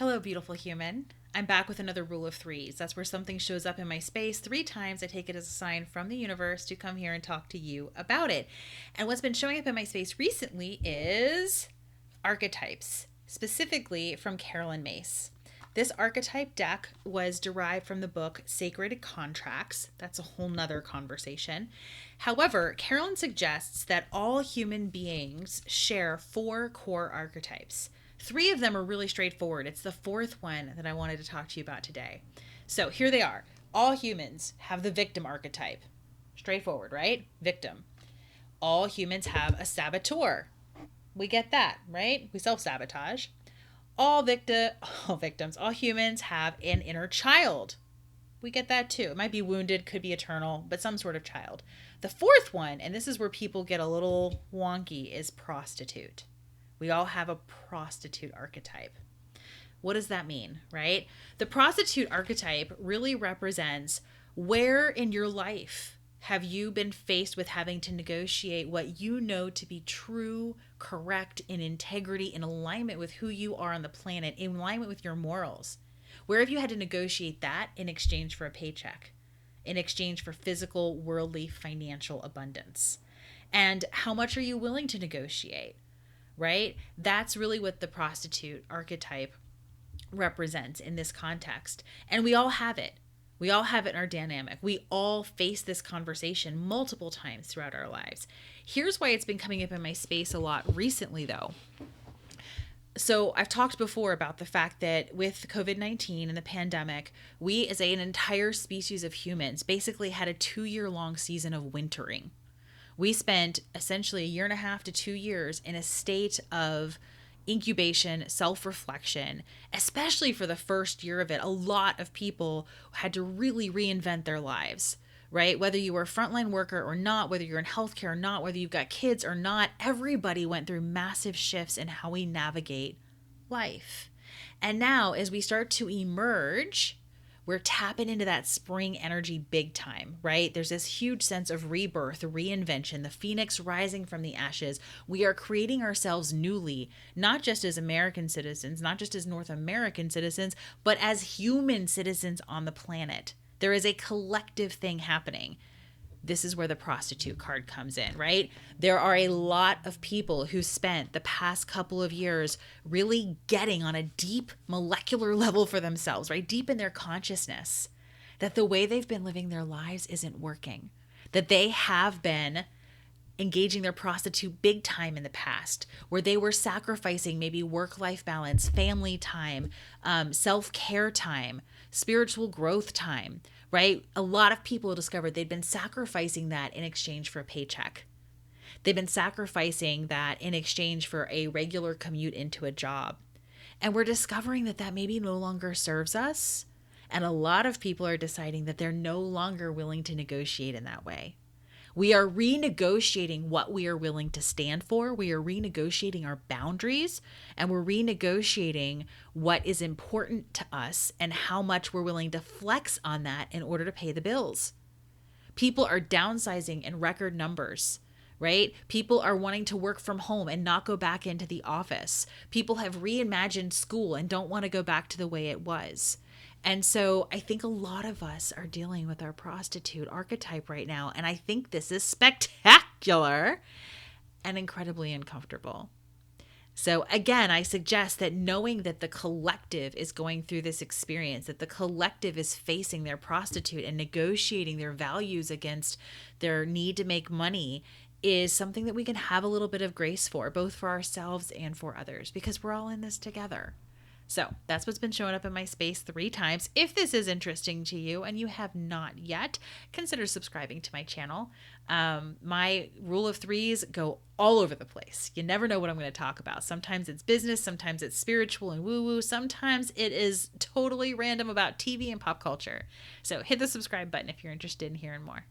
Hello, beautiful human. I'm back with another rule of threes. That's where something shows up in my space 3 times. I take it as a sign from the universe to come here and talk to you about it. And what's been showing up in my space recently is archetypes, specifically from Carolyn Mace. This archetype deck was derived from the book Sacred Contracts. That's a whole nother conversation. However, Carolyn suggests that all human beings share 4 core archetypes. 3 of them are really straightforward. It's the 4th one that I wanted to talk to you about today. So here they are. All humans have the victim archetype. Straightforward, right? Victim. All humans have a saboteur. We get that, right? We self-sabotage. All victims, all humans have an inner child. We get that too. It might be wounded, could be eternal, but some sort of child. The 4th one, and this is where people get a little wonky, is prostitute. We all have a prostitute archetype. What does that mean, right? The prostitute archetype really represents where in your life have you been faced with having to negotiate what you know to be true, correct, in integrity, in alignment with who you are on the planet, in alignment with your morals? Where have you had to negotiate that in exchange for a paycheck, in exchange for physical, worldly, financial abundance? And how much are you willing to negotiate, right? That's really what the prostitute archetype represents in this context. And we all have it. We all have it in our dynamic. We all face this conversation multiple times throughout our lives. Here's why it's been coming up in my space a lot recently, though. So I've talked before about the fact that with COVID-19 and the pandemic, we as an entire species of humans basically had a 2-year-long season of wintering. We spent essentially 1.5 to 2 years in a state of incubation, self-reflection, especially for the first year of it. A lot of people had to really reinvent their lives, right? Whether you were a frontline worker or not, whether you're in healthcare or not, whether you've got kids or not, everybody went through massive shifts in how we navigate life. And now as we start to emerge, we're tapping into that spring energy big time, right? There's this huge sense of rebirth, reinvention, the phoenix rising from the ashes. We are creating ourselves newly, not just as American citizens, not just as North American citizens, but as human citizens on the planet. There is a collective thing happening. This is where the prostitute card comes in, right? There are a lot of people who spent the past couple of years really getting on a deep molecular level for themselves, right? Deep in their consciousness, that the way they've been living their lives isn't working, that they have been engaging their prostitute big time in the past, where they were sacrificing maybe work-life balance, family time, self-care time, spiritual growth time, right? A lot of people discovered they'd been sacrificing that in exchange for a paycheck. They've been sacrificing that in exchange for a regular commute into a job. And we're discovering that that maybe no longer serves us. And a lot of people are deciding that they're no longer willing to negotiate in that way. We are renegotiating what we are willing to stand for. We are renegotiating our boundaries, and we're renegotiating what is important to us and how much we're willing to flex on that in order to pay the bills. People are downsizing in record numbers, right? People are wanting to work from home and not go back into the office. People have reimagined school and don't want to go back to the way it was. And so I think a lot of us are dealing with our prostitute archetype right now. And I think this is spectacular and incredibly uncomfortable. So again, I suggest that knowing that the collective is going through this experience, that the collective is facing their prostitute and negotiating their values against their need to make money, is something that we can have a little bit of grace for, both for ourselves and for others, because we're all in this together. So that's what's been showing up in my space 3 times. If this is interesting to you and you have not yet, consider subscribing to my channel. My rule of threes go all over the place. You never know what I'm going to talk about. Sometimes it's business, sometimes it's spiritual and woo-woo, sometimes it is totally random about TV and pop culture. So hit the subscribe button if you're interested in hearing more.